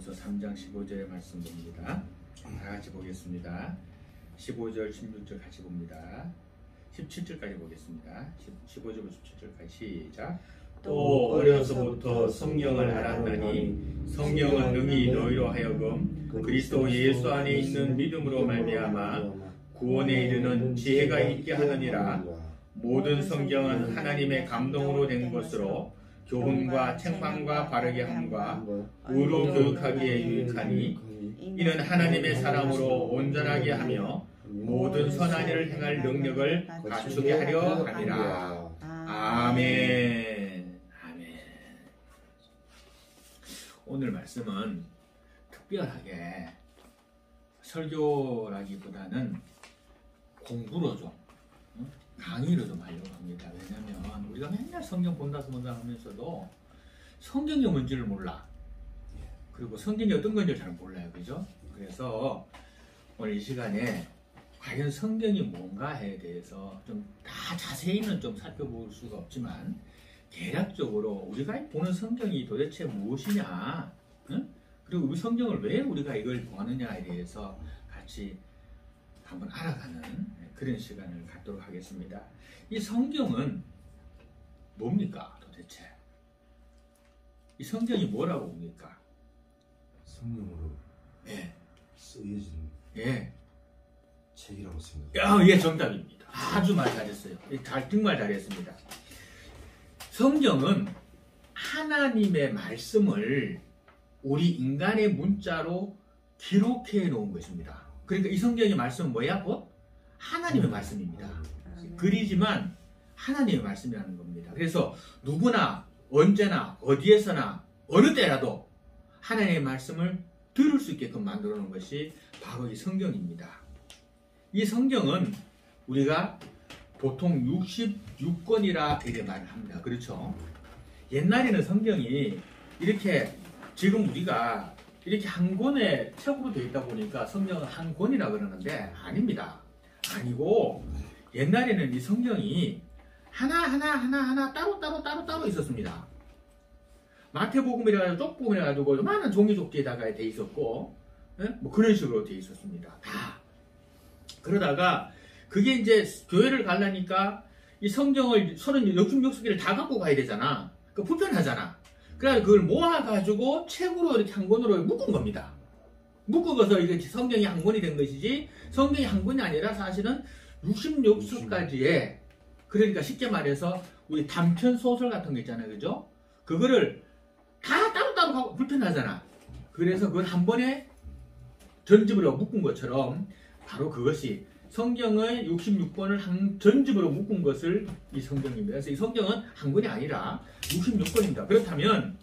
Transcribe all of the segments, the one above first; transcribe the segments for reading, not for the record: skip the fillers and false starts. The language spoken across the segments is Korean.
고린도전서 3장 15절의 말씀 봅니다. 다 같이 보겠습니다. 15절, 16절 같이 봅니다. 17절까지 보겠습니다. 15절부터 17절까지 시작. 또 어려서부터 성경을 알았나니 성경은 능히 너희로 하여금 그리스도 예수 안에 있는 믿음으로 말미암아 구원에 이르는 지혜가 있게 하느니라. 모든 성경은 하나님의 감동으로 된 것으로 교훈과 책망과 바르게 함과 의로 교육하기에 유익하니 이는 하나님의 사람으로 온전하게 하며 모든 선한 일을 행할 능력을 갖추게 하려 함이라. 아멘. 아멘. 오늘 말씀은 특별하게 설교라기보다는 공부로 좀 강의로 좀 하려고 합니다. 왜냐면 우리가 맨날 성경 본다 하면서도 성경이 뭔지를 몰라. 그리고 성경이 어떤 건지 잘 몰라요. 그죠? 그래서 오늘 이 시간에 과연 성경이 뭔가에 대해서 좀 다 자세히는 좀 살펴볼 수가 없지만 대략적으로 우리가 보는 성경이 도대체 무엇이냐, 응? 그리고 이 성경을 왜 우리가 이걸 보느냐에 대해서 같이 한번 알아가는 그런 시간을 갖도록 하겠습니다. 이 성경은 뭡니까 도대체? 이 성경이 뭐라고 봅니까? 성령으로 예. 쓰여진 예. 책이라고 생각합니다. 예, 정답입니다. 아주 말 잘했어요. 정말 잘했습니다. 성경은 하나님의 말씀을 우리 인간의 문자로 기록해 놓은 것입니다. 그러니까 이 성경의 말씀은 뭐야? 하나님의 말씀입니다. 글이지만 하나님의 말씀이라는 겁니다. 그래서 누구나 언제나 어디에서나 어느 때라도 하나님의 말씀을 들을 수 있게끔 만들어 놓은 것이 바로 이 성경입니다. 이 성경은 우리가 보통 66권이라 이렇게 말을 합니다. 그렇죠? 옛날에는 성경이 이렇게 지금 우리가 이렇게 한 권의 책으로 되어 있다 보니까 성경은 한 권이라 그러는데 아닙니다. 아니고 옛날에는 이 성경이 하나 따로 있었습니다. 마태복음이라 가지고 쪽복음이라 가지고 많은 종이족지에다가 돼 있었고, 뭐 그런 식으로 돼 있었습니다. 다. 그러다가 그게 이제 교회를 가려니까 이 성경을 66개를 다 갖고 가야 되잖아. 그 불편하잖아. 그래서 그걸 모아가지고 책으로 이렇게 한 권으로 묶은 겁니다. 묶어서 이게 성경이 한 권이 된 것이지 성경이 한 권이 아니라 사실은 66서까지의, 그러니까 쉽게 말해서 우리 단편 소설 같은 거 있잖아요. 그죠? 그거를 다 따로따로 하고 불편하잖아. 그래서 그걸 한 번에 전집으로 묶은 것처럼 바로 그것이 성경의 66권을 한 전집으로 묶은 것을 이 성경입니다. 그래서 이 성경은 한 권이 아니라 66권입니다. 그렇다면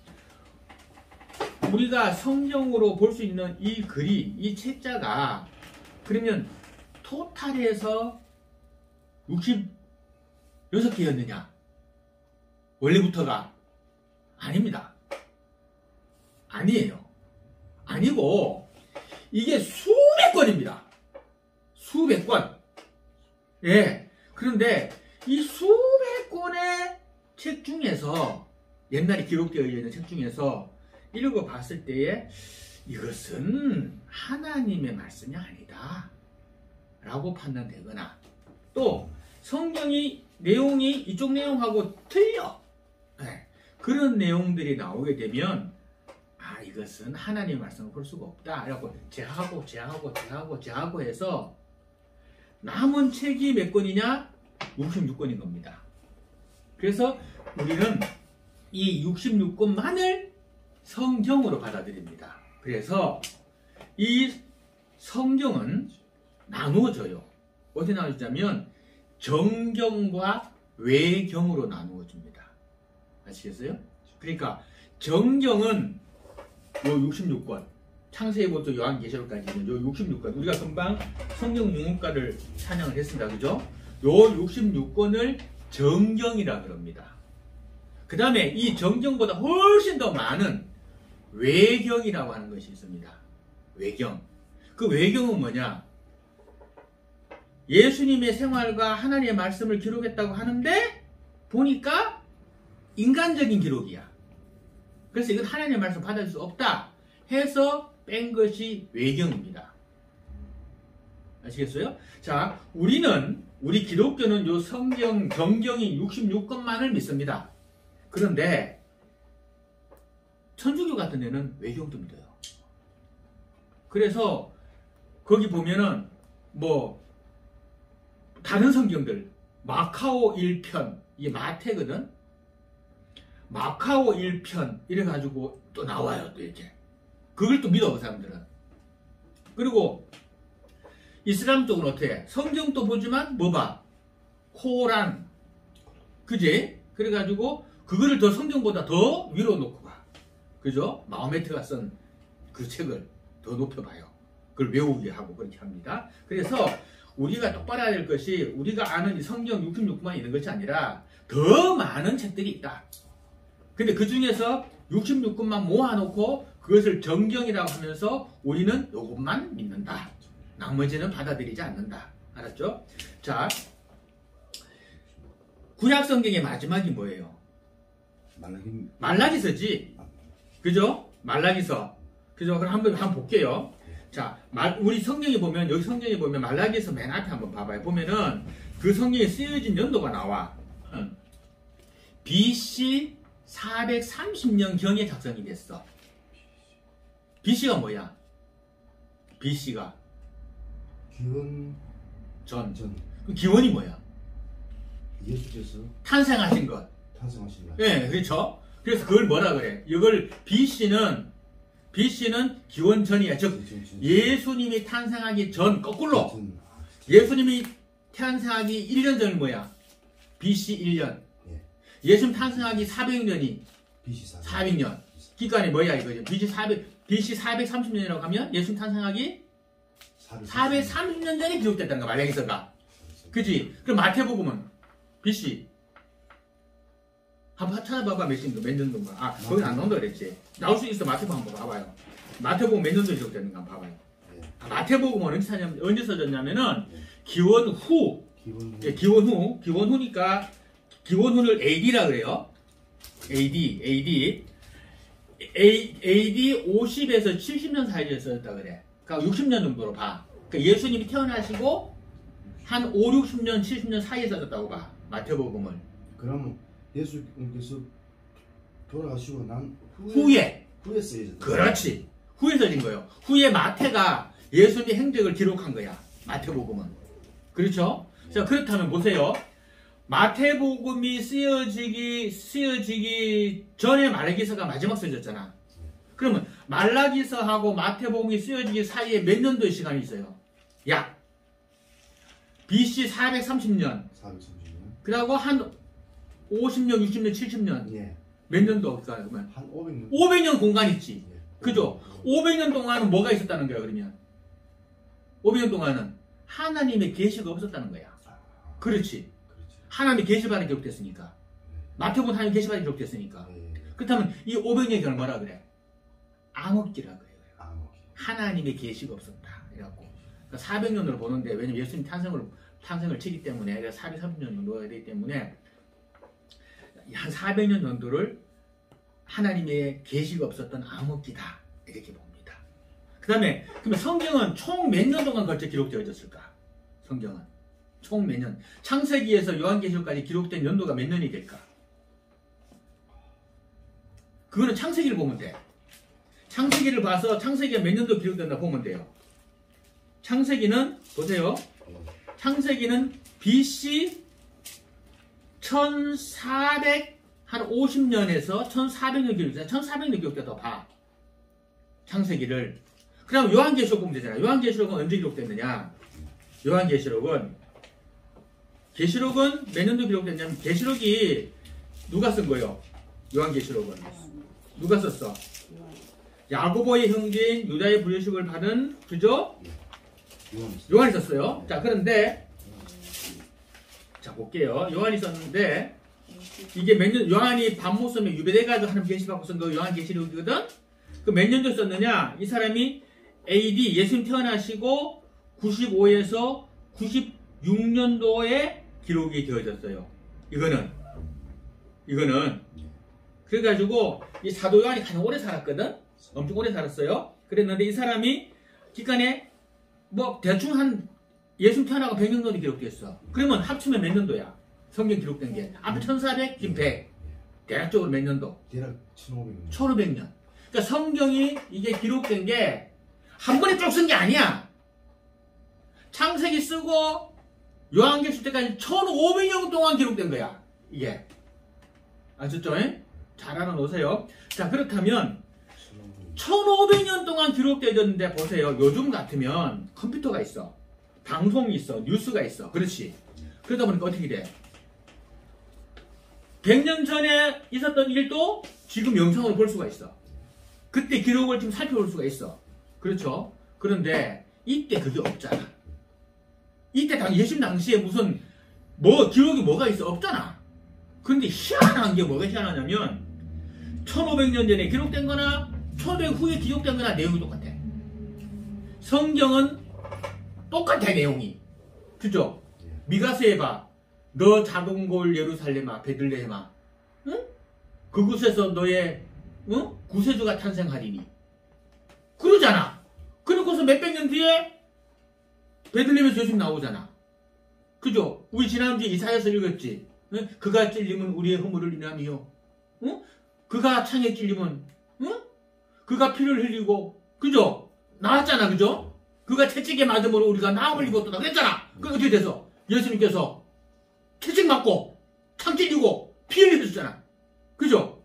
우리가 성경으로 볼 수 있는 이 글이, 이 책자가 그러면 토탈에서 66개였느냐? 원래부터가? 아닙니다. 아니에요. 아니고 이게 수백 권입니다. 수백 권. 예. 그런데 이 수백 권의 책 중에서, 옛날에 기록되어 있는 책 중에서 읽어봤을 때에 이것은 하나님의 말씀이 아니다 라고 판단되거나, 또 성경이 내용이 이쪽 내용하고 틀려, 네, 그런 내용들이 나오게 되면 이것은 하나님의 말씀을 볼 수가 없다 라고 제하고 해서 남은 책이 몇 권이냐? 66권인 겁니다. 그래서 우리는 이 66권만을 성경으로 받아들입니다. 그래서 이 성경은 나누어져요. 어디 나누어지냐면 정경과 외경으로 나누어집니다. 아시겠어요? 그러니까 정경은 요 66권, 창세기부터 요한계시록까지 있는 요 66권, 우리가 금방 성경 융합가를 찬양을 했습니다. 그죠? 요 66권을 정경이라 그럽니다. 그 다음에 이 정경보다 훨씬 더 많은 외경이라고 하는 것이 있습니다. 외경. 그 외경은 뭐냐? 예수님의 생활과 하나님의 말씀을 기록했다고 하는데 보니까 인간적인 기록이야. 그래서 이건 하나님의 말씀 받을 수 없다 해서 뺀 것이 외경입니다. 아시겠어요? 자, 우리 기독교는 요 성경, 정경이 66권만을 믿습니다. 그런데 천주교 같은 데는 외경도 믿어요. 그래서 거기 보면은 뭐 다른 성경들 마카오 1편, 이게 마태거든. 마카오 1편 이래가지고 또 나와요. 또 이렇게 그걸 또 믿어 그 사람들은. 그리고 이슬람 쪽은 어떻게? 성경도 보지만 뭐 봐? 코란, 그지? 그래가지고 그거를 더 성경보다 더 위로 놓고 봐. 그죠? 마호메트가 쓴 그 책을 더 높여봐요. 그걸 외우게 하고 그렇게 합니다. 그래서 우리가 똑바로 해야 될 것이 우리가 아는 이 성경 66만 있는 것이 아니라 더 많은 책들이 있다. 근데 그 중에서 66권만 모아놓고 그것을 정경이라고 하면서 우리는 이것만 믿는다. 나머지는 받아들이지 않는다. 알았죠? 자, 구약 성경의 마지막이 뭐예요? 말라기서지. 그죠? 말라기서. 그죠? 그럼 한번 볼게요. 자, 우리 성경에 보면, 여기 성경에 보면 말라기서 맨 앞에 한번 봐봐요. 보면은 그 성경에 쓰여진 연도가 나와. BC 430년경에 작성이 됐어. BC가 뭐야? BC가 기원 전. 기원이 뭐야? 예수께서 탄생하신 것. 탄생하신 날. 예, 그렇죠. 그래서 그걸 뭐라 그래? 이걸 BC는 기원 전이야. 즉 예수님이 탄생하기 전, 거꾸로 예수님이 탄생하기 1년 전이 뭐야? BC 1년. 예수님 탄생하기 400년이 BC 400년. 기간이 뭐야 이거죠? BC 430년이라고 하면 예수님 탄생하기 430년 전에 기록됐다는 거 말라기서가. 그지? 그럼 마태복음은 BC 한번 찾아봐봐. 몇 년도인가. 아, 거긴 안 나온다 그랬지. 나올 수 있어. 마태복음 한번 봐봐요. 마태복음 몇 년도에 기록됐는가 한번 봐봐요. 마태복음은 언제 써졌냐면은 기원 후. 기원 후니까 기원후를 AD라 그래요. AD 50에서 70년 사이에 써졌다 그래. 그러니까 60년 정도로 봐. 그러니까 예수님이 태어나시고 한 5, 60년, 70년 사이에 써졌다고 봐. 마태복음을. 그러면 예수님께서 돌아가시고 난 후에 써야죠. 그렇지. 후에 써진 거예요. 후에 마태가 예수님의 행적을 기록한 거야. 마태복음은. 그렇죠? 자, 그렇다면 보세요. 마태복음이 쓰여지기 전에 말라기서가 마지막 써졌잖아. 그러면 말라기서하고 마태복음이 쓰여지기 사이에 몇 년도의 시간이 있어요? 약 BC 430년. 그리고 한 50년, 60년, 70년. 예. 몇 년도 그러면 한 500년. 500년 공간 있지. 예. 그죠? 500년 동안은 뭐가 있었다는 거야, 그러면? 500년 동안은 하나님의 계시가 없었다는 거야. 그렇지. 하나님의 계시반이 기록됐으니까. 마태복음 하나님의 계시반이 기록됐으니까. 그렇다면 이 500년이 뭐라 그래? 암흑기라고 해요. 하나님의 계시가 없었다. 이래갖고. 그러니까 400년으로 보는데, 왜냐면 예수님 탄생을 치기 때문에, 430년 정도가 되기 때문에, 한 400년 정도를 하나님의 계시가 없었던 암흑기다. 이렇게 봅니다. 그 다음에, 그러면 성경은 총 몇 년 동안 걸쳐 기록되어졌을까? 성경은. 총 몇 년? 창세기에서 요한계시록까지 기록된 연도가 몇 년이 될까? 그거는 창세기를 보면 돼. 창세기를 봐서 창세기가 몇 년도 기록된다 보면 돼요. 창세기는 보세요. 창세기는 BC 1450년에서 1400년 기록됐다. 1400년 기록됐다고 봐. 창세기를. 그럼 요한계시록 보면 되잖아. 요한계시록은 언제 기록됐느냐? 요한계시록은 몇 년도 기록됐냐면 계시록이 누가 쓴 거예요? 요한계시록은 누가 썼어? 야고보의 형제인 유다의 부르심을 받은 그죠? 요한이 썼어요. 자, 그런데 자 볼게요. 요한이 썼는데 이게 몇 년? 요한이 반모섬에 유배돼가지고 하나님 계시받고 쓴 거 요한계시록이거든. 그 몇 년도 썼느냐? 이 사람이 AD 예수님 태어나시고 95에서 96년도에 기록이 되어졌어요. 이거는 그래가지고 이 사도 요한이 가장 오래 살았거든. 엄청 오래 살았어요. 그랬는데 이 사람이 기간에 뭐 대충 한 예수님 태어나고 100년 정도 기록됐어. 그러면 합치면 몇 년도야? 성경 기록된 게. 앞에 1400, 지금 100. 대략적으로 몇 년도? 대략 1500년. 1500년. 그러니까 성경이 이게 기록된 게 한 번에 쭉 쓴 게 아니야. 창세기 쓰고 요한계시록 쓸 때까지 1500년 동안 기록된 거야. 이게. 아셨죠? 잘 알아놓으세요. 자, 그렇다면 1500년 동안 기록되었는데 보세요. 요즘 같으면 컴퓨터가 있어. 방송이 있어. 뉴스가 있어. 그렇지. 그러다 보니까 어떻게 돼? 100년 전에 있었던 일도 지금 영상으로 볼 수가 있어. 그때 기록을 지금 살펴볼 수가 있어. 그렇죠? 그런데 이때 그게 없잖아. 이때 예수님 당시에 무슨 기록이 뭐가 있어? 없잖아. 근데 희한한 게 뭐가 희한하냐면 1500년 전에 기록된 거나 1500 후에 기록된 거나 내용이 똑같아. 성경은 똑같아, 내용이. 그죠? 미가서에 봐. 너 작은 골 예루살렘아, 베들레헴아, 응? 그곳에서 너의 구세주가 탄생하리니. 그러잖아. 그러고서 몇백 년 뒤에 베들레헴에서 예수님 나오잖아. 그죠? 우리 지난주에 이사야서 읽었지. 응? 그가 찔림은 우리의 허물을 인함이요. 응? 그가 창에 찔림은, 응? 그가 피를 흘리고, 그죠? 나왔잖아, 그죠? 그가 채찍에 맞음으로 우리가 나음을 입었다 그랬잖아. 그 어떻게 돼서 예수님께서 채찍 맞고 창 찔리고 피 흘리셨잖아. 그죠?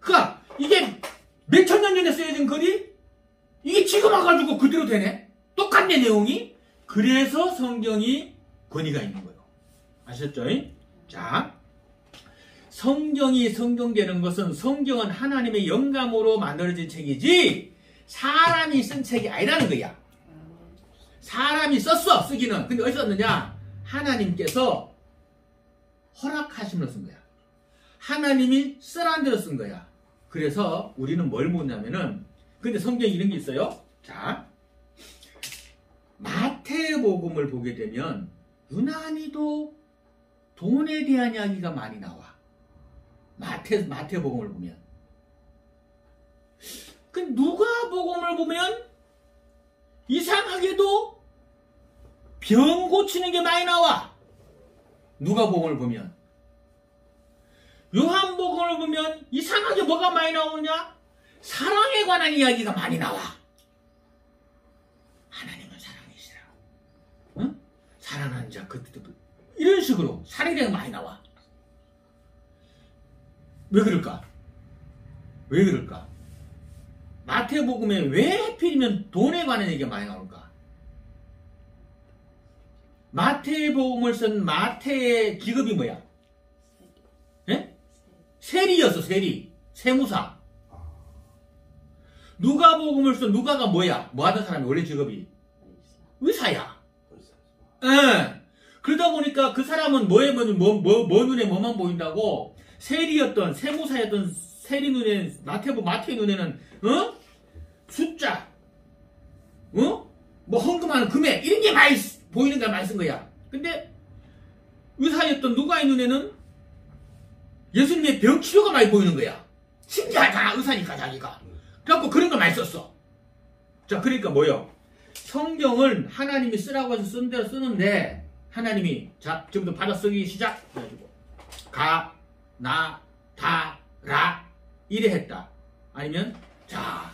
그니까 이게 몇천 년 전에 쓰여진 글이 이게 지금 와가지고 그대로 되네. 똑같네, 내용이. 그래서 성경이 권위가 있는 거예요. 아셨죠? 자, 성경이 성경되는 것은 성경은 하나님의 영감으로 만들어진 책이지 사람이 쓴 책이 아니라는 거야. 사람이 썼어, 쓰기는. 근데 어디서 썼느냐? 하나님께서 허락하심으로 쓴 거야. 하나님이 쓰라는 대로 쓴 거야. 그래서 우리는 뭘 묻냐면은, 근데 성경에 이런 게 있어요. 자, 마태복음을 보게 되면 유난히도 돈에 대한 이야기가 많이 나와. 마태복음을 보면. 그 누가복음을 보면 이상하게도 병 고치는 게 많이 나와. 누가복음을 보면. 요한복음을 보면 이상하게 뭐가 많이 나오냐? 사랑에 관한 이야기가 많이 나와. 하나님은 사랑이시라. 응? 사랑하는 자 그때도 이런 식으로 사랑에 대한 많이 나와. 왜 그럴까? 왜 그럴까? 마태복음에 왜 하필이면 돈에 관한 얘기가 많이 나올까? 마태복음을 쓴 마태의 직업이 뭐야? 예? 세리였어, 세리. 세무사. 누가복음을 쓴 누가가 뭐야? 뭐 하던 사람이 원래 직업이? 의사야. 예. 그러다 보니까 그 사람은 뭐 눈에 뭐만 보인다고? 세리였던, 세무사였던 세리 눈에, 마태의 눈에는, 숫자, 뭐 헌금하는 금액, 이런 게 많이 보이는 걸 많이 쓴 거야. 근데 의사였던 누가의 눈에는 예수님의 병치료가 많이 보이는 거야. 신기하잖아, 의사니까 자기가. 그래갖고 그런 거 많이 썼어. 자, 그러니까 뭐요? 성경을 하나님이 쓰라고 해서 쓴 대로 쓰는데, 하나님이, 자, 지금부터 받아 쓰기 시작! 해가지고, 가, 나, 다, 라, 이래 했다. 아니면, 자,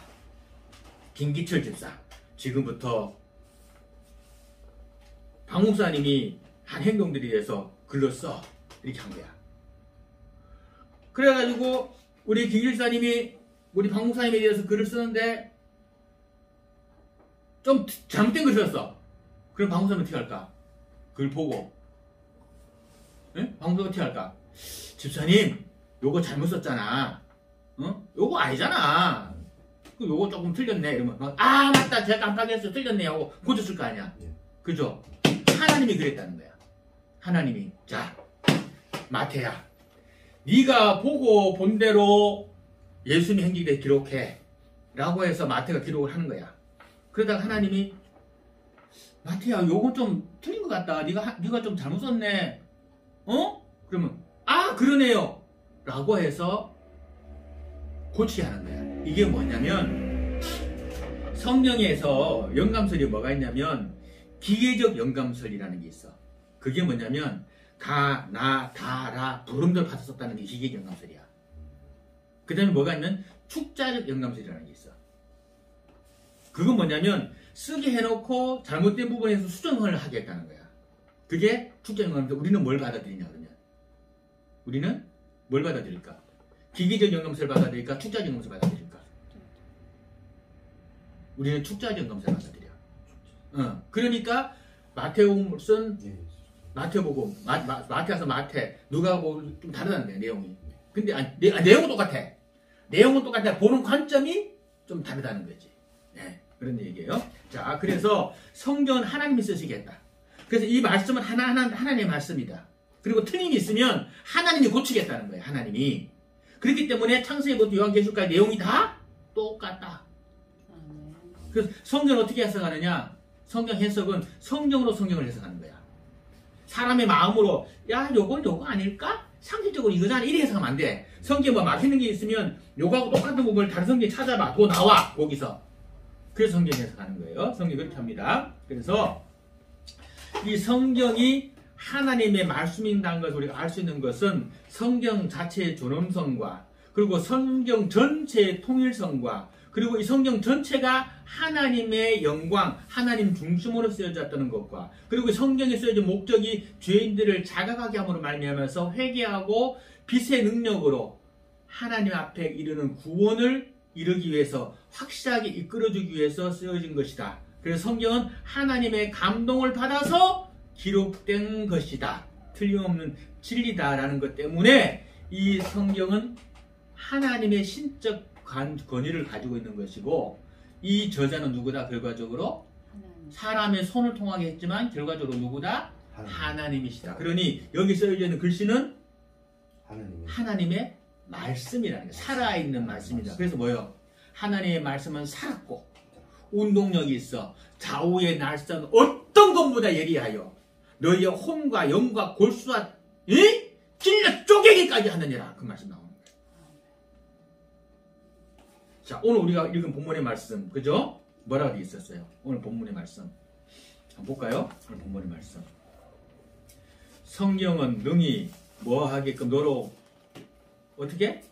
김기철 집사, 지금부터 박 목사님이 한 행동들에 대해서 글로 써. 이렇게 한 거야. 그래가지고, 우리 김 집사님이 우리 박 목사님에 대해서 글을 쓰는데, 좀 잘못된 글을 썼어. 그럼 박 목사님 어떻게 할까? 글 보고. 예? 박 목사님 어떻게 할까? 집사님, 요거 잘못 썼잖아. 요거 아니잖아. 요거 조금 틀렸네. 이러면, 맞다. 제가 깜빡했어. 틀렸네. 하고 고쳤을 거 아니야. 그죠? 하나님이 그랬다는 거야. 하나님이. 자, 마태야. 네가 보고 본 대로 예수님 행기를 기록해. 라고 해서 마태가 기록을 하는 거야. 그러다가 하나님이, 마태야, 요건 좀 틀린 것 같다. 네가 좀 잘못 썼네. 그러면, 그러네요. 라고 해서 고치게 하는 거야. 이게 뭐냐면 성경에서 영감설이 뭐가 있냐면 기계적 영감설이라는 게 있어. 그게 뭐냐면 가, 나, 다, 라, 부름들 받았었다는 게 기계적 영감설이야. 그 다음에 뭐가 있냐면 축자적 영감설이라는 게 있어. 그건 뭐냐면 쓰게 해놓고 잘못된 부분에서 수정을 하겠다는 거야. 그게 축자적 영감설. 우리는 뭘 받아들이냐 그러면 우리는 뭘 받아들일까? 기계적 영감설을 받아들일까? 축자적 영감설을 받아들일까? 우리는 축자적 영감설을 받아들여. 그러니까 마태복음 쓴 마태복음, 마태와서 마태, 누가복음 좀 다르다는 거예요, 내용이. 근데 내용은 똑같아. 내용은 똑같아. 보는 관점이 좀 다르다는 거지. 네, 그런 얘기예요. 자, 그래서 성경은 하나님이 쓰시겠다. 그래서 이 말씀은 하나님의 말씀이다. 그리고 틀림이 있으면 하나님이 고치겠다는 거예요, 하나님이. 그렇기 때문에 창세기부터 요한계시록까지 내용이 다 똑같다. 그래서 성경을 어떻게 해석하느냐? 성경 해석은 성경으로 성경을 해석하는 거야. 사람의 마음으로 야 요건 요거 아닐까? 상식적으로 이거잖아. 이래 해석하면 안 돼. 성경에 뭐 막히는 게 있으면 요거하고 똑같은 부분을 다른 성경에 찾아봐. 또 나와 거기서. 그래서 성경 해석하는 거예요. 성경이 그렇게 합니다. 그래서 이 성경이 하나님의 말씀인다는 것을 우리가 알 수 있는 것은 성경 자체의 존엄성과 그리고 성경 전체의 통일성과 그리고 이 성경 전체가 하나님의 영광, 하나님 중심으로 쓰여졌다는 것과 그리고 성경에 쓰여진 목적이 죄인들을 자각하게 함으로 말미암아서 회개하고 빛의 능력으로 하나님 앞에 이르는 구원을 이루기 위해서 확실하게 이끌어주기 위해서 쓰여진 것이다. 그래서 성경은 하나님의 감동을 받아서 기록된 것이다. 틀림없는 진리다라는 것 때문에 이 성경은 하나님의 신적 권위를 가지고 있는 것이고 이 저자는 누구다? 결과적으로 사람의 손을 통하게 했지만 결과적으로 누구다? 하나님이시다. 그러니 여기 써져 있는 글씨는 하나님의 말씀이라는 거예요. 살아있는 말씀이다. 그래서 뭐예요? 하나님의 말씀은 살았고 운동력이 있어. 좌우의 날선 어떤 것보다 예리하여 너희의 혼과 영과 골수와 찔러 쪼개기까지 하느니라. 그 말씀 나옵니다. 자, 오늘 우리가 읽은 본문의 말씀, 그죠? 뭐라고 되어 있었어요? 오늘 본문의 말씀. 한번 볼까요? 오늘 본문의 말씀. 성경은 능히 뭐 하게끔 너로 어떻게?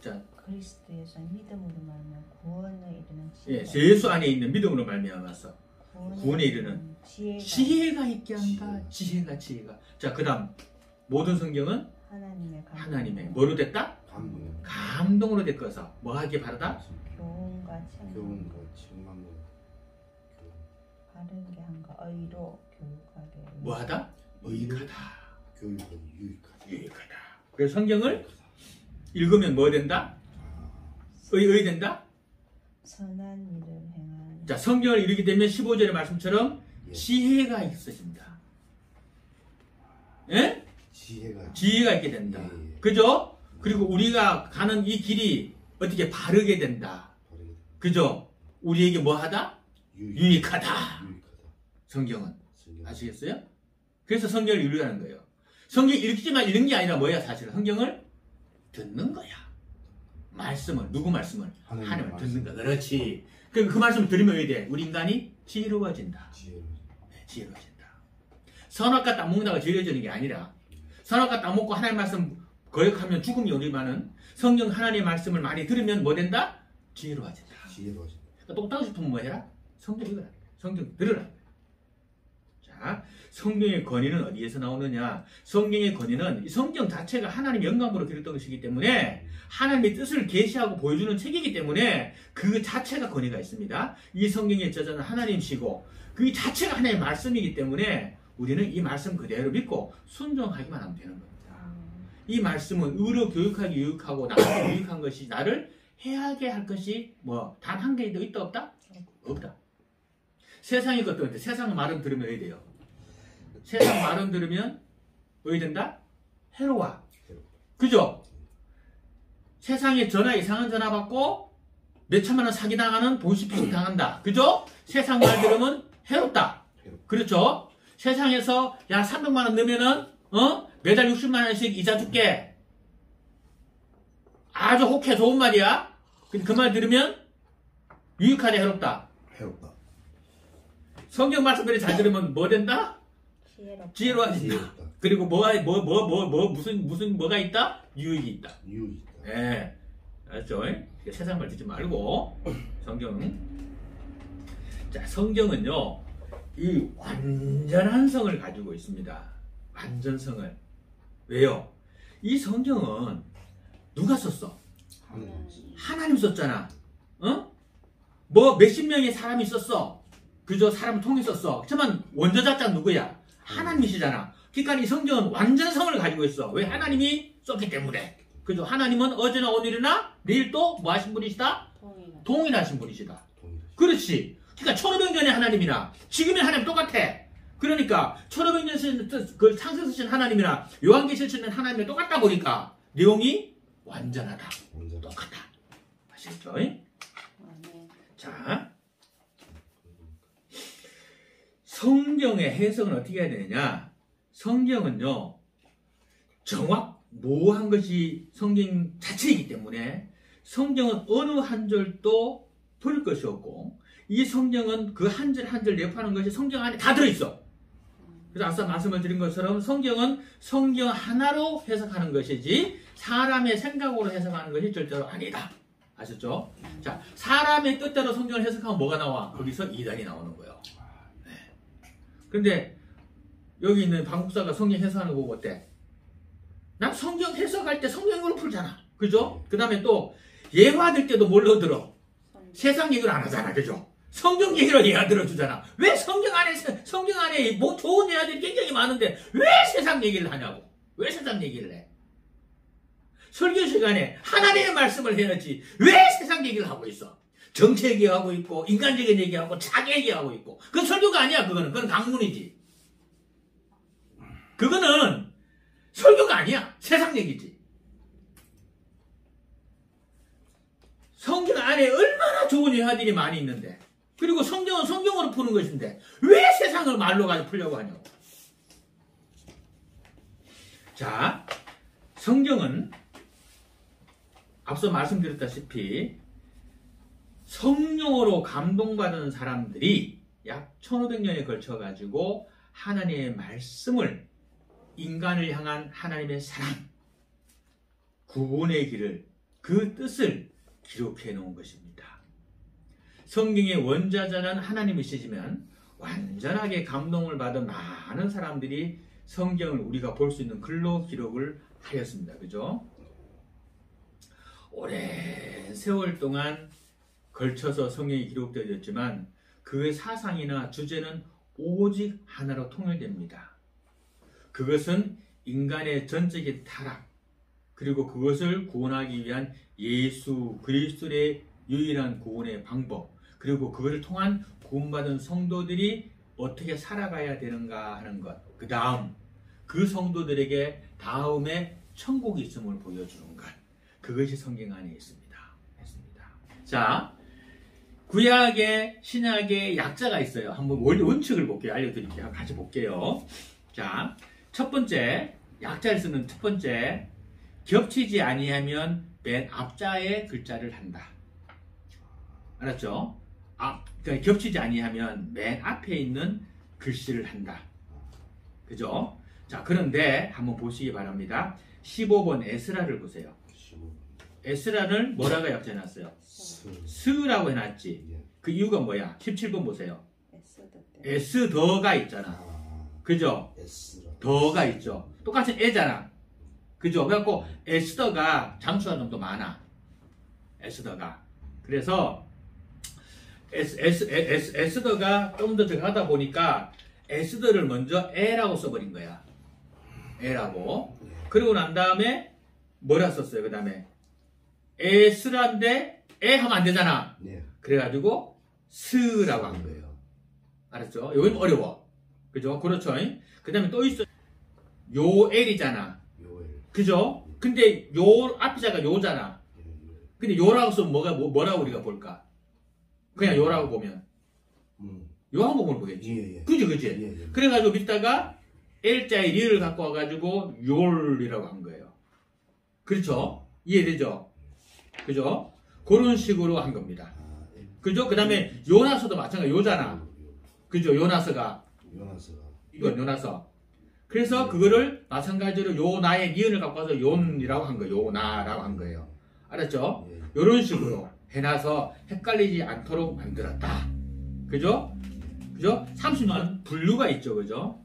자, 그리스도에서 믿음으로 말미암아 구원에 이르는 예수 안에 있는 믿음으로 말미암아서 구원에 이르는 지혜가 있게 한다. 지혜가. 자, 그다음 모든 성경은 하나님의 뭐로 됐다? 감동으로 됐거서 뭐 하게 바르다? 교훈과 책망 바르게 한가 의로 교육하게 뭐 하다? 유익하다. 유익하다. 그래서 성경을 읽으면 뭐 된다? 된다? 선한 일을 행한. 자, 성경을 읽게 되면 15절의 말씀처럼 지혜가 있어집니다. 예? 지혜가 있게 된다. 그죠? 그리고 우리가 가는 이 길이 어떻게 바르게 된다. 그죠? 우리에게 뭐 하다? 유익하다. 성경은. 아시겠어요? 그래서 성경을 읽으라는 거예요. 성경 읽지만 읽는 게 아니라 뭐야 사실은? 성경을 듣는 거야. 말씀을. 누구 말씀을? 하나님을 듣는 거야. 그렇지. 그 말씀을 들으면 왜 돼? 우리 인간이 지혜로워진다. 지혜로워진다. 선악과 딱 먹는다고 지혜로워지는 게 아니라 선악과 딱 먹고 하나님 말씀 거역하면 죽음이 오리만은 성경 하나님의 말씀을 많이 들으면 뭐 된다? 지혜로워진다. 그러니까 똑딱하고 싶으면 뭐 해라? 성경 읽으라. 성경 들으라. 자, 성경의 권위는 어디에서 나오느냐? 성경의 권위는 이 성경 자체가 하나님의 영감으로 기록된 것이기 때문에 하나님의 뜻을 계시하고 보여주는 책이기 때문에 그 자체가 권위가 있습니다. 이 성경의 저자는 하나님이시고 그 자체가 하나님의 말씀이기 때문에 우리는 이 말씀 그대로 믿고 순종하기만 하면 되는 겁니다. 이 말씀은 의로 교육하기 유익하고 나한테 유익한 것이 나를 해하게 할 것이 뭐 단 한 개도 있다 없다? 없다. 세상의 것도 세상 말은 들으면 왜 돼요? 세상 말은 들으면 왜 된다? 해로워. 그죠? 세상에 전화 이상한 전화 받고 몇 천만 원 사기당하는 보시피식 당한다. 그죠? 세상 말 들으면 해롭다. 그렇죠? 세상에서 야 300만 원 넣으면은 매달 60만 원씩 이자 줄게. 아주 혹해 좋은 말이야. 근데 그 말 들으면 유익하다, 해롭다. 해롭다. 성경 말씀들이 잘 들으면 뭐 된다? 지혜롭다. 지혜로워진다. 지혜롭다. 그리고 무슨 뭐가 있다? 유익이 있다. 유익이 있다. 예. 알았죠? 세상 말 듣지 말고 성경은, 자, 성경은요 이 완전한 성을 가지고 있습니다. 완전성을. 왜요? 이 성경은 누가 썼어? 하나님 썼잖아. 어? 뭐 몇십 명의 사람이 썼어. 그저 사람을 통해 썼어. 하지만 원저작자는 누구야? 하나님이시잖아. 그러니까 이 성경은 완전성을 가지고 있어. 왜? 하나님이 썼기 때문에. 그죠? 하나님은 어제나 오늘이나 내일도 뭐 하신 분이시다? 동일하신 분이시다. 그렇지. 그러니까 1500년의 하나님이나 지금의 하나님 똑같아. 그러니까 1500년 그 창세 쓰신 하나님이나 요한계시를 쓰는 하나님이 똑같다 보니까 내용이 완전하다. 똑같다. 아시겠죠? 자, 성경의 해석은 어떻게 해야 되느냐? 성경은요 모호한 것이 성경 자체이기 때문에 성경은 어느 한 절도 버릴 것이 없고, 이 성경은 그 한 절 한 절 내포하는 것이 성경 안에 다 들어있어. 그래서 앞서 말씀을 드린 것처럼 성경은 성경 하나로 해석하는 것이지 사람의 생각으로 해석하는 것이 절대로 아니다. 아셨죠? 자, 사람의 뜻대로 성경을 해석하면 뭐가 나와? 거기서 이단이 나오는 거예요. 네. 근데 여기 있는 방국사가 성경 해석하는 거 보고 어때? 난 성경 해석할 때 성경으로 풀잖아. 그죠? 그 다음에 또 예화 들 때도 뭘로 들어? 세상 얘기를 안 하잖아. 그죠? 성경 얘기로 예화 들어주잖아. 왜 성경 안에 뭐 좋은 예화들이 굉장히 많은데 왜 세상 얘기를 하냐고. 왜 세상 얘기를 해? 설교 시간에 하나님의 말씀을 해야지 왜 세상 얘기를 하고 있어? 정치 얘기하고 있고 인간적인 얘기하고 자기 얘기하고 있고. 그건 설교가 아니야. 그건 강문이지. 그거는 설교가 아니야. 세상 얘기지. 성경 안에 얼마나 좋은 예화들이 많이 있는데, 그리고 성경은 성경으로 푸는 것인데 왜 세상을 말로 가지고 풀려고 하냐고. 자, 성경은 앞서 말씀드렸다시피 성령으로 감동받은 사람들이 약 1500년에 걸쳐 가지고 하나님의 말씀을, 인간을 향한 하나님의 사랑, 구원의 길을, 그 뜻을 기록해 놓은 것입니다. 성경의 원자자는 하나님이시지만 완전하게 감동을 받은 많은 사람들이 성경을 우리가 볼 수 있는 글로 기록을 하였습니다. 그죠? 오랜 세월 동안 걸쳐서 성경이 기록되어졌지만 그의 사상이나 주제는 오직 하나로 통일됩니다. 그것은 인간의 전적인 타락, 그리고 그것을 구원하기 위한 예수 그리스도의 유일한 구원의 방법, 그리고 그것을 통한 구원받은 성도들이 어떻게 살아가야 되는가 하는 것, 그 다음 그 성도들에게 다음에 천국이 있음을 보여주는 것, 그것이 성경 안에 있습니다. 자, 구약의 신약의 약자가 있어요. 한번 원칙을 볼게요. 알려드릴게요. 같이 볼게요. 자, 첫 번째, 약자를 쓰는 첫 번째, 겹치지 아니하면 맨 앞자의 글자를 한다. 알았죠? 그러니까 겹치지 아니하면 맨 앞에 있는 글씨를 한다. 그죠? 자, 그런데 한번 보시기 바랍니다. 15번 에스라를 보세요. 에스라를 뭐라고 약자해놨어요? 스라고 해놨지. 그 이유가 뭐야? 17번 보세요. 에스더가 있잖아. 그죠? 더가 있죠. 똑같은 애잖아. 그죠? 그래갖고 에스더가 장수가 좀 더 많아. 에스더가. 그래서 에스더가 좀 더 들어가다 보니까 에스더를 먼저 에라고 써버린 거야. 에라고. 그리고 난 다음에 뭐라 썼어요? 그 다음에 에스라인데 에 하면 안 되잖아. 그래가지고 스라고 한 거예요. 알았죠? 이건 어려워. 그죠? 그렇죠? 그 다음에 또 있어. 요엘이잖아. 그죠? 근데 요 앞자가 요잖아. 근데 요라고 쓰면 뭐라고 우리가 볼까? 그냥 요라고 보면 요하고 보면 보겠지. 그지? 그래가지고 밑다가 L자의 리를 갖고 와가지고 요이라고 한 거예요. 그렇죠? 이해되죠? 그죠? 그런 식으로 한 겁니다. 아, 예. 그죠? 그 다음에 요나서도 마찬가지, 요잖아. 그죠? 요나서가. 요나서가. 이건 요나서. 그래서 그거를 마찬가지로 요나의 니은을 갖고 와서 요이라고 한 거예요. 요나라고 한 거예요. 알았죠? 예. 요런 식으로 해놔서 헷갈리지 않도록 만들었다. 그죠? 그죠? 30년 분류가 있죠. 그죠?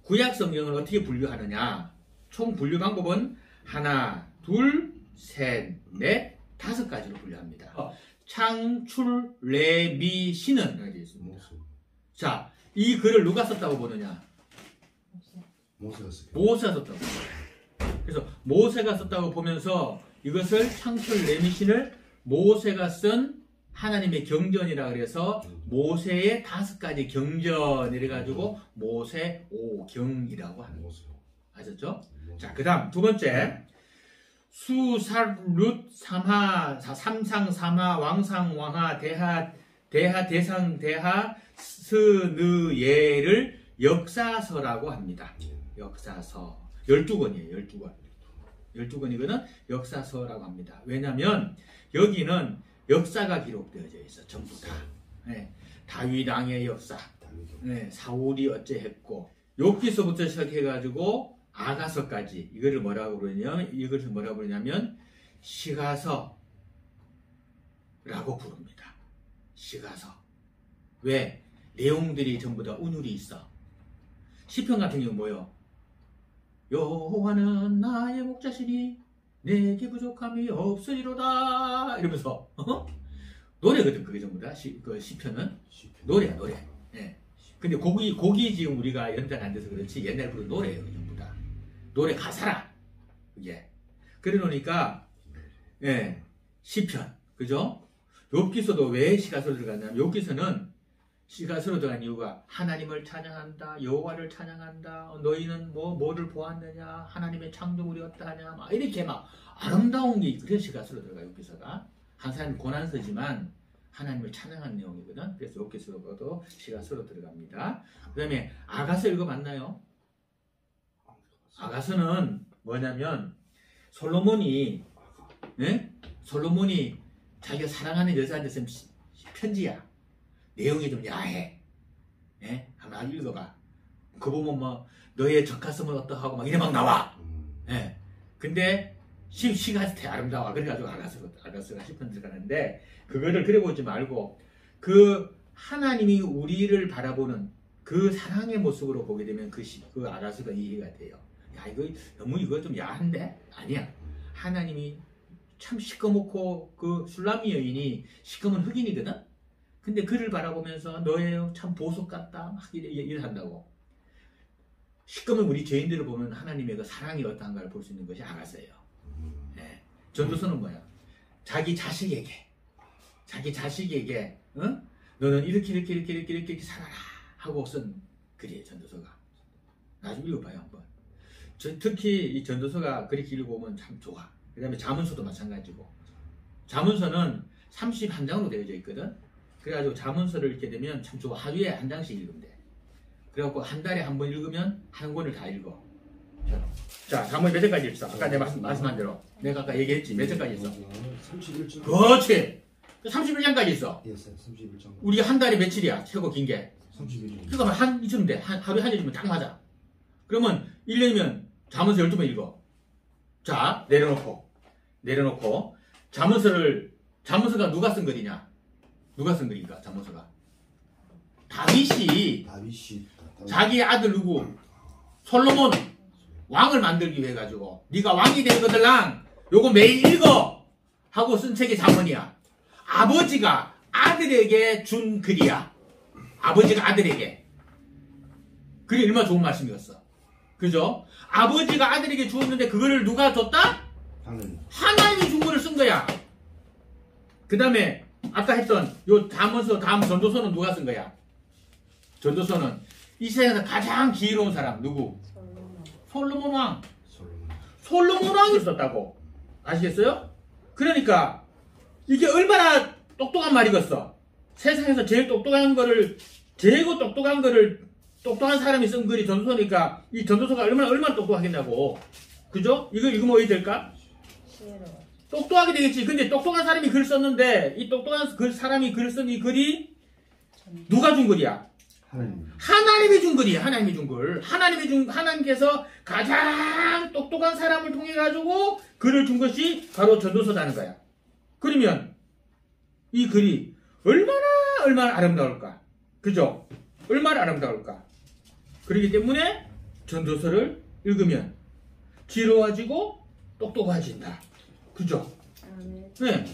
구약 성경을 어떻게 분류하느냐? 총 분류 방법은 하나, 둘, 셋, 넷, 5가지로 분류합니다. 창출, 레미, 신은 이렇게 되어 있습니다. 모세. 자, 이 글을 누가 썼다고 보느냐? 모세가 쓰게. 모세가 썼다고. 그래서 모세가 썼다고 보면서 이것을 창출 레미신을 모세가 쓴 하나님의 경전이라 그래서 모세의 5가지 경전 이래가지고 모세 오경이라고 하는 거. 모세. 아셨죠? 자, 그 다음 두 번째 수살룻 삼하 삼상 삼하 왕상 왕하 대하 대상 대하 스느예를 역사서라고 합니다. 역사서 12권이에요. 12권. 12권이거든 역사서라고 합니다. 왜냐하면 여기는 역사가 기록되어져 있어. 전부 다. 네. 다윗 왕의 역사. 네. 사울이 어째했고 욥기서부터 시작해가지고 아가서까지 이것을 뭐라고 부르냐면 시가서라고 부릅니다. 시가서. 왜? 내용들이 전부 다 운율이 있어. 시편 같은 경우 뭐요? 여호와는 나의 목자시니 내게 부족함이 없으리로다 이러면서 노래거든. 그게 전부 다 그 시편은 노래야 노래. 예. 근데 곡이 지금 우리가 연단 안 돼서 그렇지 옛날 부른 노래예요. 전부 다 노래 가사라 그게. 그래 놓으니까 예 시편 그죠? 욥기서도 왜 시가서로 들어갔냐면 욥기서는 시가서로 들어간 이유가 하나님을 찬양한다, 여호와를 찬양한다, 너희는 뭐를 보았느냐, 하나님의 창조물이 어떠하냐, 막 이렇게 막 아름다운 게 그래서 시가서로 들어가 욥기서가 한 사람이 고난서지만 하나님을 찬양하는 내용이거든. 그래서 욥기서도 시가서로 들어갑니다. 그다음에 아가서 읽어봤나요? 아가서는 뭐냐면 솔로몬이 자기가 사랑하는 여자한테 쓴 편지야. 내용이 좀 야해. 예? 한번 읽어봐. 그 보면 뭐 너의 적하심은 어떠하고 막 이래 막 나와. 예. 근데 시가 되게 아름다워. 그래가지고 아가서가 10편 들어가는데 그거를 그래 보지 말고 그 하나님이 우리를 바라보는 그 사랑의 모습으로 보게 되면 그 아가서가 이해가 돼요. 야 이거 좀 야한데? 아니야. 하나님이 참 시꺼멓고 그 술람미 여인이 시꺼먼 흑인이거든. 근데 그를 바라보면서 너의 참 보석 같다 막 이래 한다고. 시꺼먼 우리 죄인들을 보면 하나님의 그 사랑이 어떠한가를 볼 수 있는 것이 아가서예요. 네. 전도서는 뭐야? 자기 자식에게 너는 이렇게 살아라 하고 쓴 글이에요. 전도서가. 나중에 읽어봐요 한번. 특히 이 전도서가 그렇게 읽어보면 참 좋아. 그 다음에 잠언서도 마찬가지고. 잠언서는 31장으로 되어져 있거든. 그래가지고 잠언서를 읽게 되면 참 좋아. 하루에 한 장씩 읽으면 돼. 그래갖고 한 달에 한 번 읽으면 한 권을 다 읽어. 자, 잠언이 몇 장까지 있어? 아까 내가 말씀한 대로. 내가 아까 얘기했지. 몇 장까지 있어? 31장. 그렇지. 31장까지 있어. 예, 31장. 우리 한 달에 며칠이야? 최고 긴 게. 31장. 그러니까 한 이쯤 돼. 하루에 한 일이면 딱 맞아. 그러면 1년이면 잠언서 12번 읽어. 자, 내려놓고 잠언서가 누가 쓴 글이냐? 누가 쓴 글인가? 잠언서가 다윗이 자기 아들 누구? 솔로몬 왕을 만들기 위해 가지고 네가 왕이 된 것들랑 요거 매일 읽어 하고 쓴 책이 잠언이야. 아버지가 아들에게 준 글이야. 아버지가 아들에게. 그게 얼마나 좋은 말씀이었어. 그죠? 아버지가 아들에게 주었는데 그거를 누가 줬다? 하나님이 준 거를 쓴 거야. 그 다음에 아까 했던 요 잠언서 다음 전도서는 누가 쓴 거야? 전도서는 이 세상에서 가장 지혜로운 사람 누구? 솔로몬 왕. 솔로몬 왕이 썼다고. 아시겠어요? 그러니까 이게 얼마나 똑똑한 말이겠어. 세상에서 제일 똑똑한 사람이 쓴 글이 전도서니까 이 전도서가 얼마나 똑똑하겠냐고. 그죠? 이거 읽으면 어디 될까? 똑똑하게 되겠지. 근데 똑똑한 사람이 글 썼는데 이 똑똑한 사람이 글 쓴 이 글이 누가 준 글이야? 하나님. 하나님이 준 글이야. 하나님이 준 글. 하나님께서 가장 똑똑한 사람을 통해 가지고 글을 준 것이 바로 전도서라는 거야. 그러면 이 글이 얼마나 아름다울까? 그죠? 얼마나 아름다울까? 그렇기 때문에 전도서를 읽으면 지혜로워지고 똑똑해진다. 그죠? 네.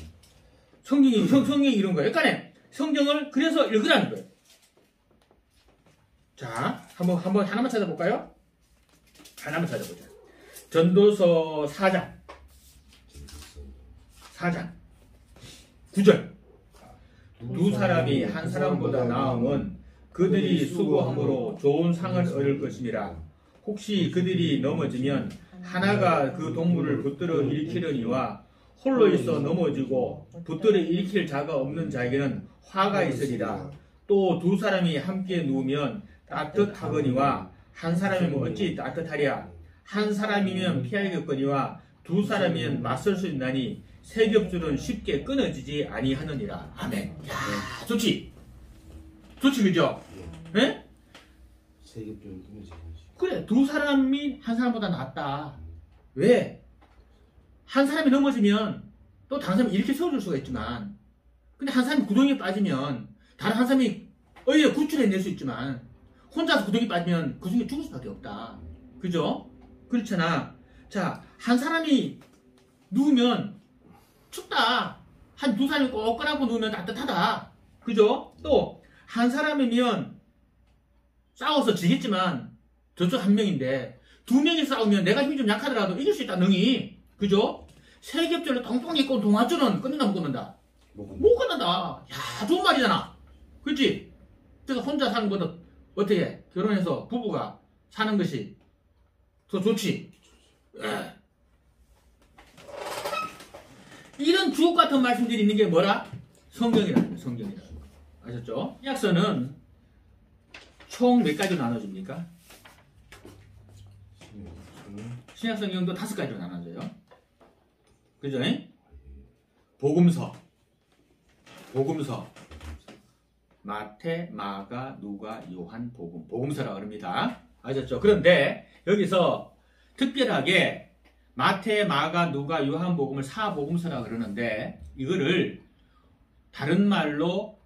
성경이 이런 거예요. 그러니까 성경을 그래서 읽으라는 거예요. 자, 한번 하나만 찾아볼까요? 하나만 찾아보자. 전도서 4장 9절. 두 사람이 한 사람보다 나음은 그들이 수고함으로 좋은 상을 얻을 것이니라. 혹시 그들이 넘어지면 하나가 그 동물을 붙들어 일으키려니와 홀로 있어 넘어지고 붙들어 일으킬 자가 없는 자에게는 화가 있으리라. 또 두 사람이 함께 누우면 따뜻하거니와 한 사람이면 어찌 따뜻하랴. 한 사람이면 피하겠거니와 두 사람이면 맞설 수 있나니 세 겹줄은 쉽게 끊어지지 아니하느니라. 아멘. 야, 좋지? 좋지, 그죠? 예? 세 겹줄은 끊어지지. 그래, 두 사람이 한 사람보다 낫다. 왜? 한 사람이 넘어지면 또 다른 사람이 이렇게 세워줄 수가 있지만, 근데 한 사람이 구덩이에 빠지면 다른 한 사람이 구출해낼 수 있지만, 혼자서 구덩이에 빠지면 그 중에 죽을 수밖에 없다. 그죠? 그렇잖아. 자, 한 사람이 누우면 춥다. 한 두 사람이 꼭 껴안고 누우면 따뜻하다. 그죠? 또 한 사람이면 싸워서 지겠지만 저쪽 한 명인데 두 명이 싸우면 내가 힘이 좀 약하더라도 이길 수 있다. 능히. 그죠? 세 겹줄로 똥똥 입고 동아줄은 끊는다 못 끊는다? 못 끊는다. 야, 좋은 말이잖아. 그렇지? 그래서 혼자 사는 것보다 어떻게 결혼해서 부부가 사는 것이 더 좋지. 이런 주옥 같은 말씀들이 있는 게 뭐라? 성경이라는 거예요. 성경이라는 거. 아셨죠? 약서는 총 몇 가지로 나눠집니까? 신약 성경도 5가지로 나눠져요. 그죠? 복음서, 마태, 마가, 누가, 요한, 복음서라고 합니다. 아셨죠? 그런데 여기서 특별하게 마태, 마가, 누가, 요한 복음을 사복음서라고 그러는데 이거를 다른 말로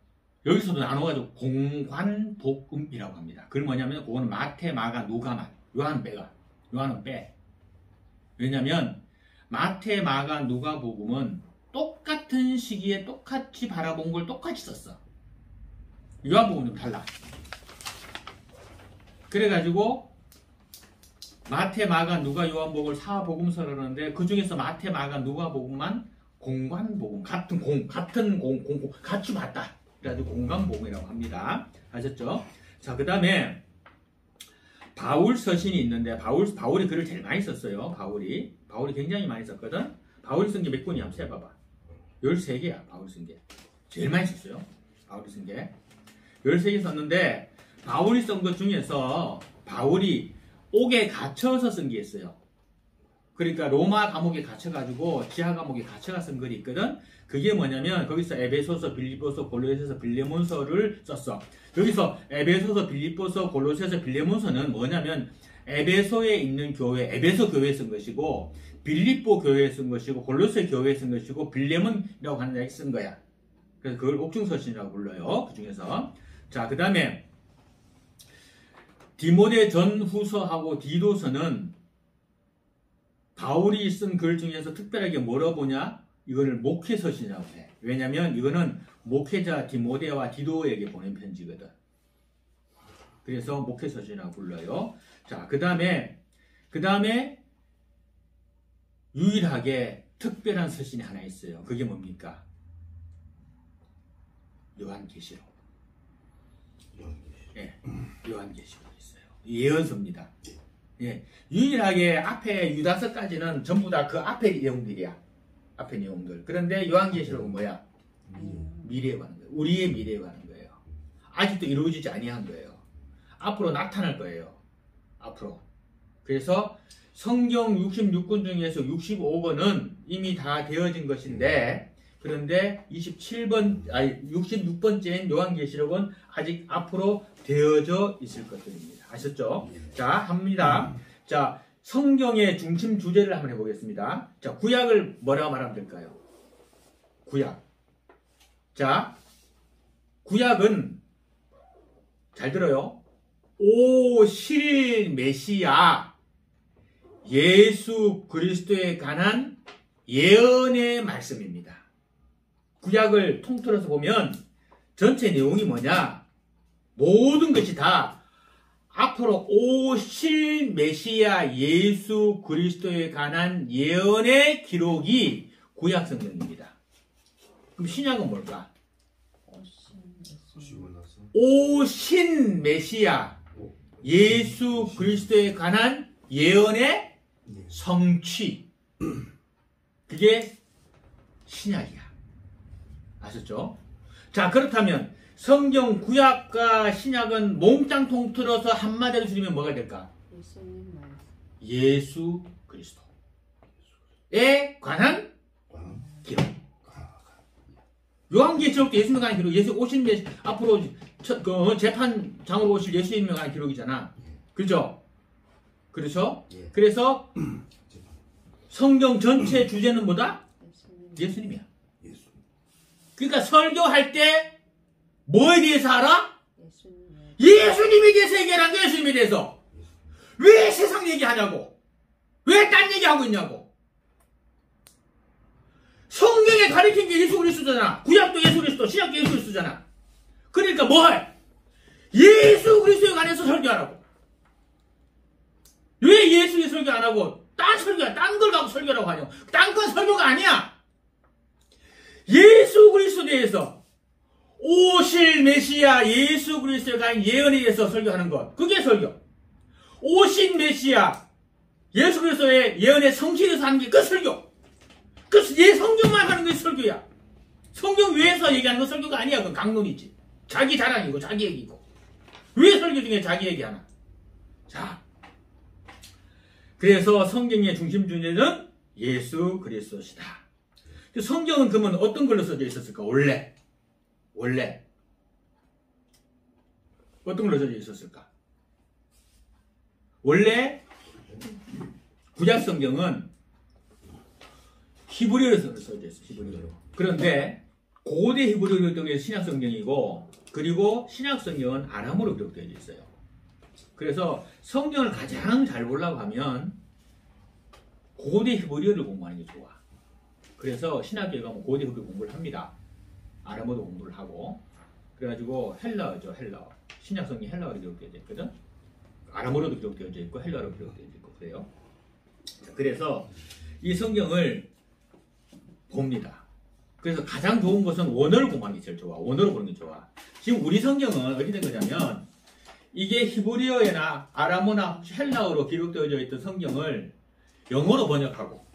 여기서도 나눠가지고 공관복음이라고 합니다. 그건 뭐냐면 그거는 마태, 마가, 누가만, 요한은 빼. 왜냐면 마태, 마가, 누가 복음은 똑같은 시기에 똑같이 바라본 걸 똑같이 썼어. 요한 복음은 좀 달라. 그래가지고 마태, 마가, 누가, 요한복음을 사복음서라고 하는데 그 중에서 마태, 마가, 누가복음만 공관복음, 같이 봤다. 그래가지고 공관복음이라고 합니다. 아셨죠? 자, 그 다음에 바울 서신이 있는데 바울이 글을 제일 많이 썼어요. 바울이 굉장히 많이 썼거든. 바울이 쓴 게 몇 권이야? 한번 세봐봐. 13개야. 바울이 쓴 게 제일 많이 썼어요. 바울이 쓴 게 13개 썼는데 바울이 쓴 것 중에서 바울이 옥에 갇혀서 쓴 게 있어요. 그러니까 로마 감옥에 갇혀가지고 지하 감옥에 갇혀가 쓴 글이 있거든. 그게 뭐냐면 거기서 에베소서, 빌립보서, 골로새서, 빌레몬서를 썼어. 여기서 에베소서, 빌립보서, 골로새서, 빌레몬서는 뭐냐면 에베소에 있는 교회, 에베소 교회에 쓴 것이고 빌립보 교회에 쓴 것이고 골로새 교회에 쓴 것이고 빌레몬이라고 하는 데에 쓴 거야. 그래서 그걸 옥중서신이라고 불러요. 그 중에서. 자, 그 다음에 디모데 전후서하고 디도서는 바울이 쓴 글 중에서 특별하게 뭐라고 보냐? 이거를 목회서신이라고 해. 왜냐면 이거는 목회자 디모데와 디도에게 보낸 편지거든. 그래서 목회서신이라고 불러요. 자, 그 다음에 유일하게 특별한 서신이 하나 있어요. 그게 뭡니까? 요한계시록. 예, 요한계시록 있어요. 예언서입니다. 예, 유일하게 앞에 유다서까지는 전부 다 그 앞에 내용들이야. 앞에 내용들. 그런데 요한계시록은 뭐야? 미래에 관한 거예요. 우리의 미래에 관한 거예요. 아직도 이루어지지 아니한 거예요. 앞으로 나타날 거예요. 앞으로. 그래서 성경 66권 중에서 65권은 이미 다 되어진 것인데, 그런데 66번째인 요한계시록은 아직 앞으로 되어져 있을 것들입니다. 아셨죠? 자, 합니다. 자, 성경의 중심 주제를 한번 해보겠습니다. 자, 구약을 뭐라고 말하면 될까요? 구약. 자, 구약은, 잘 들어요. 오실 메시아, 예수 그리스도에 관한 예언의 말씀입니다. 구약을 통틀어서 보면 전체 내용이 뭐냐? 모든 것이 다 앞으로 오실 메시아 예수 그리스도에 관한 예언의 기록이 구약 성경입니다. 그럼 신약은 뭘까? 오신 메시아 예수 그리스도에 관한 예언의 성취. 그게 신약이야. 아셨죠? 자, 그렇다면 성경 구약과 신약은 몽땅 통틀어서 한마디로 줄이면 뭐가 될까? 예수 그리스도에 관한 기록. 요한계시록도 예수님에 관한 기록, 예수 오신 메시 앞으로 재판장으로 오실 예수님에 관한 기록이잖아. 그죠? 그렇죠? 그래서 성경 전체 주제는 뭐다? 예수님이야. 그러니까 설교할 때 뭐에 대해서 알아? 예수님에 대해서 얘기하는 거야. 예수님에 대해서. 왜 세상 얘기하냐고. 왜 딴 얘기하고 있냐고. 성경에 가르친 게 예수 그리스도잖아. 구약도 예수 그리스도, 신약도 예수 그리스도잖아. 그러니까 뭐 해? 예수 그리스도에 관해서 설교하라고. 왜 예수의 설교 안 하고 딴 설교야, 딴 걸 갖고 설교라고 하냐고. 딴 건 설교가 아니야. 예수 그리스도에 대해서, 오실 메시아 예수 그리스도에 관한 예언에 대해서 설교하는 것, 그게 설교. 오신 메시아 예수 그리스도의 예언의 성취에 대해서 하는 게 그 설교. 그 성경만 하는 게 설교야. 성경 외에서 얘기하는 건 설교가 아니야. 그건 강론이지. 자기 자랑이고 자기 얘기고. 왜 설교 중에 자기 얘기하나? 자, 그래서 성경의 중심 주제는 예수 그리스도시다. 성경은 그러면 어떤 걸로 써져 있었을까? 원래 어떤 걸로 써져 있었을까? 원래 구약 성경은 히브리어로 써져 있어요. 히브리어로. 그런데 고대 히브리어로 기록된 게 신약 성경이고, 그리고 신약 성경은 아람어로 기록되어 있어요. 그래서 성경을 가장 잘 보려고 하면 고대 히브리어를 공부하는 게 좋아. 그래서 신학교에 가면 고대 히브리어 공부를 합니다. 아람어도 공부를 하고. 그래가지고 헬라어죠, 헬라어. 신약 성경이 헬라어로 기록되어 있거든. 아람어로도 기록되어 있고 헬라어로 기록되어 있고 그래요. 그래서 이 성경을 봅니다. 그래서 가장 좋은 것은 원어를 공부하는 게 제일 좋아. 원어로 보는 게 좋아. 지금 우리 성경은 어떻게 된 거냐면, 이게 히브리어나 아람어나 헬라어로 기록되어져 있던 성경을 영어로 번역하고,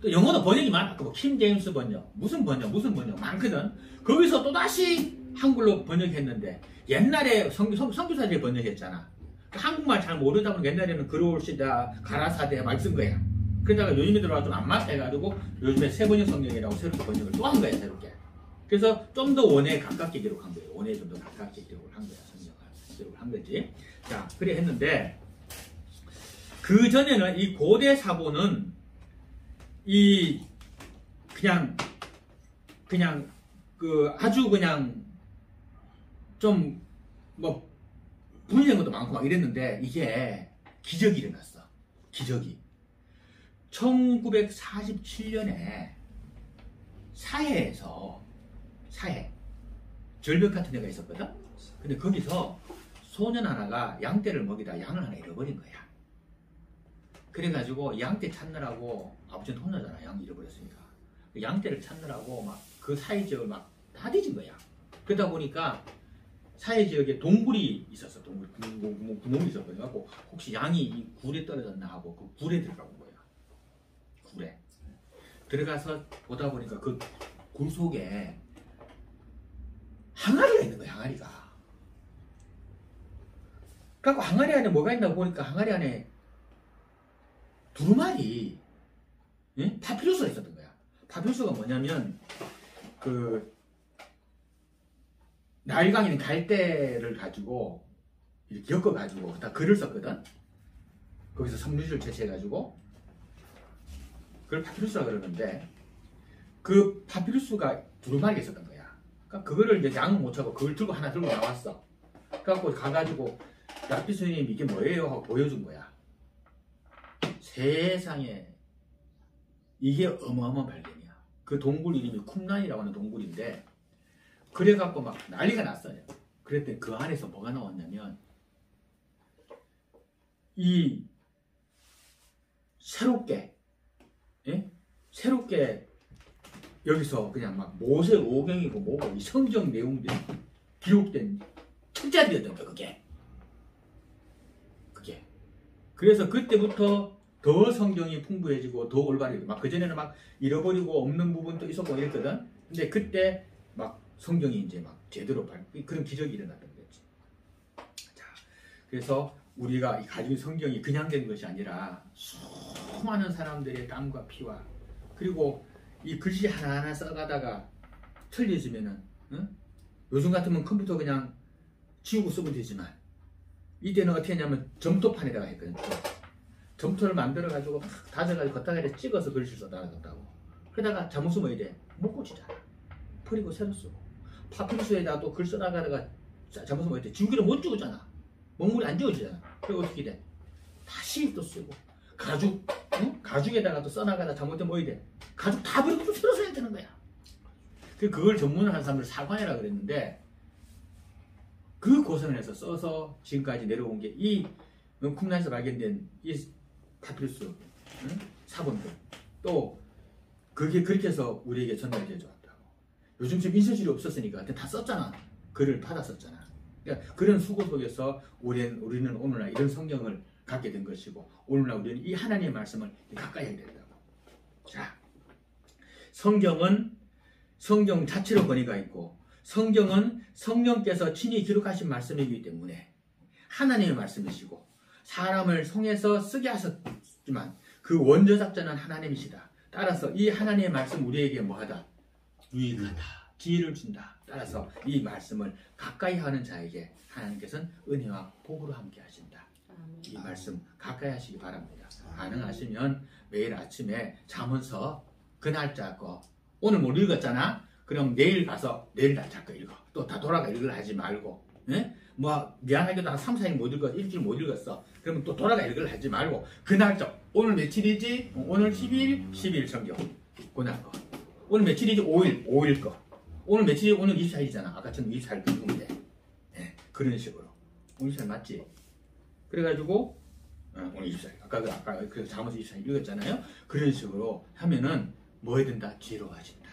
또 영어도 번역이 많아. 뭐 킹 제임스 번역, 무슨 번역 많거든. 거기서 또 다시 한글로 번역했는데, 옛날에 선교사들이 번역했잖아. 한국말 잘 모르다 보니까 옛날에는 그로울시다, 가라사대 막 쓴 거야. 그러다가 요즘에 들어와 좀 안 맞해가지고 요즘에 세번역 성경이라고 새롭게 번역을 또 한 거야, 새롭게. 그래서 좀 더 원에 가깝게 기록한 거예요. 원에 좀 더 가깝게 기록을 한 거야, 성경을. 기록을 한 거지. 자, 그래 했는데, 그 전에는 이 고대 사본은 그냥 아주 그냥 좀 뭐 분리된 것도 많고 막 이랬는데, 이게 기적이 일어났어. 기적이. 1947년에 사해에서 절벽 같은 데가 있었거든. 근데 거기서 소년 하나가 양떼를 먹이다 양을 하나 잃어버린 거야. 그래가지고 양떼 찾느라고, 아버지는 혼나잖아, 양 잃어버렸으니까. 양떼를 찾느라고 막 그 사해 지역을 막 다 뒤진 거야. 그러다 보니까 사해 지역에 동굴이 있었어. 구멍이 있었거든. 그래갖고 혹시 양이 이 굴에 떨어졌나 하고 그 굴에 들어가본 거야. 굴에 들어가서 보다 보니까 그 굴 속에 항아리가 있는 거야. 항아리가. 그래갖고 항아리 안에 뭐가 있나 보니까 항아리 안에 두루마리, 파피루스가 있었던 거야. 파피루스가 뭐냐면 그 나일강인 갈대를 가지고 이렇게 엮어가지고 다 글을 썼거든. 거기서 섬유질을 채취해가지고 그걸 파피루스라 그러는데 그 파피루스가 두루마리가 있었던 거야. 그러니까 그거를 이제 양을 못 차고 그걸 하나 들고 나왔어. 그래갖고 가가지고 라피 스님이 이게 뭐예요? 하고 보여준 거야. 세상에 이게 어마어마한 발견이야. 그 동굴 이름이 쿰란이라고 하는 동굴인데 그래갖고 막 난리가 났어요. 그랬더니 그 안에서 뭐가 나왔냐면 이 새롭게 여기서 그냥 막 모세 오경이고 뭐고 이 성경 내용들이 기록된 책자들이었던 거야. 그게 그래서 그때부터 더 성경이 풍부해지고 더 올바르게 막 그전에는 막 잃어버리고 없는 부분도 있었고 이랬거든. 근데 그때 막 성경이 이제 막 제대로 그런 기적이 일어났던 거지. 자, 그래서 우리가 가진 성경이 그냥 된 것이 아니라 수많은 사람들의 땀과 피와 그리고 이 글씨 하나하나 써가다가 틀려지면은 요즘 같으면 컴퓨터 그냥 지우고 쓰면 되지만 이때는 어떻게 했냐면 점토판에다가 했거든. 점토를 만들어가지고 막 다져가지고 걷다가 찍어서 글씨를 써다녔다고. 그러다가 잘못 쓰면 이래 못 고치잖아. 버리고 새로 쓰고 파피루스에다 또 글 써나가다가 잘못 쓰면 이래 지우기를 못 지우잖아. 먹물이 안 지워지잖아. 그리고 어떻게 돼? 다시 또 쓰고 가죽 가죽에다가 또 써나가다 잘못되면 뭐 이래 가죽 다 버리고 또 새로 써야 되는 거야. 그걸 전문하는 사람들 사관이라 그랬는데 그 고생을 해서 써서 지금까지 내려온 게 이 쿰란에서 발견된 이 파피루스 사본들 또 그게 그렇게 해서 우리에게 전달되어 왔다고. 요즘 지금 인쇄실이 없었으니까 다 썼잖아. 글을 받아 썼잖아. 그러니까 그런 수고 속에서 우리는 오늘날 이런 성경을 갖게 된 것이고 오늘날 우리는 이 하나님의 말씀을 가까이 해야 된다고. 자, 성경은 성경 자체로 권위가 있고 성경은 성령께서 친히 기록하신 말씀이기 때문에 하나님의 말씀이시고 사람을 통해서 쓰게 하셨지만 그 원저작자는 하나님이시다. 따라서 이 하나님의 말씀 우리에게 뭐하다? 유익하다. 지혜를 준다. 따라서 이 말씀을 가까이 하는 자에게 하나님께서는 은혜와 복으로 함께 하신다. 이 말씀 가까이 하시기 바랍니다. 가능하시면 매일 아침에 잠언서 그 날짜 거 오늘 못 읽었잖아? 그럼 내일 가서 내일 날짜 거 읽어. 또 다 돌아가 읽으려 하지 말고 뭐 미안하게도 한 3, 4일 못 읽었어. 일주일 못 읽었어. 그러면 또 돌아가 읽으려 하지 말고 그 날짜 오늘 며칠이지? 오늘 10일 성경 그날 거. 오늘 며칠이지? 5일 거. 오늘 며칠이? 오늘 24일이잖아. 아까처럼 24일 읽으면 돼. 그런 식으로. 오늘 24일 맞지? 그래가지고 오늘 24일. 아까 그 잠언서 24일 읽었잖아요. 그런 식으로 하면은 뭐 해야 된다? 지혜로워진다.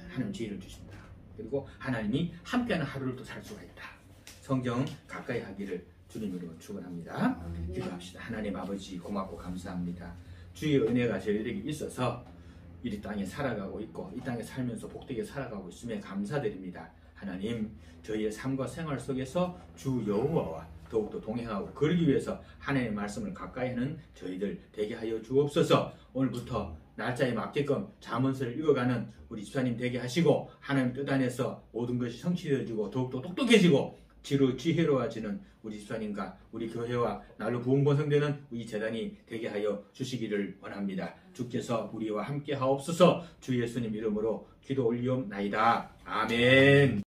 하나님 지혜를 주신다. 그리고 하나님이 함께하는 하루를 또 살 수가 있다. 성경 가까이 하기를 주님으로 축원합니다. 기도합시다. 하나님 아버지 고맙고 감사합니다. 주의 은혜가 저희들에게 있어서 이 땅에 살아가고 있고 이 땅에 살면서 복되게 살아가고 있음에 감사드립니다. 하나님 저희의 삶과 생활 속에서 주 여호와와 더욱더 동행하고 그러기 위해서 하나님의 말씀을 가까이 하는 저희들 되게 하여 주옵소서. 오늘부터 날짜에 맞게끔 잠언서를 읽어가는 우리 집사님 되게 하시고 하나님 뜻 안에서 모든 것이 성취되어지고 더욱더 똑똑해지고 지혜로워지는 우리 집사님과 우리 교회와 날로 부흥번성되는 우리 재단이 되게 하여 주시기를 원합니다. 주께서 우리와 함께 하옵소서. 주 예수님 이름으로 기도 올리옵나이다. 아멘.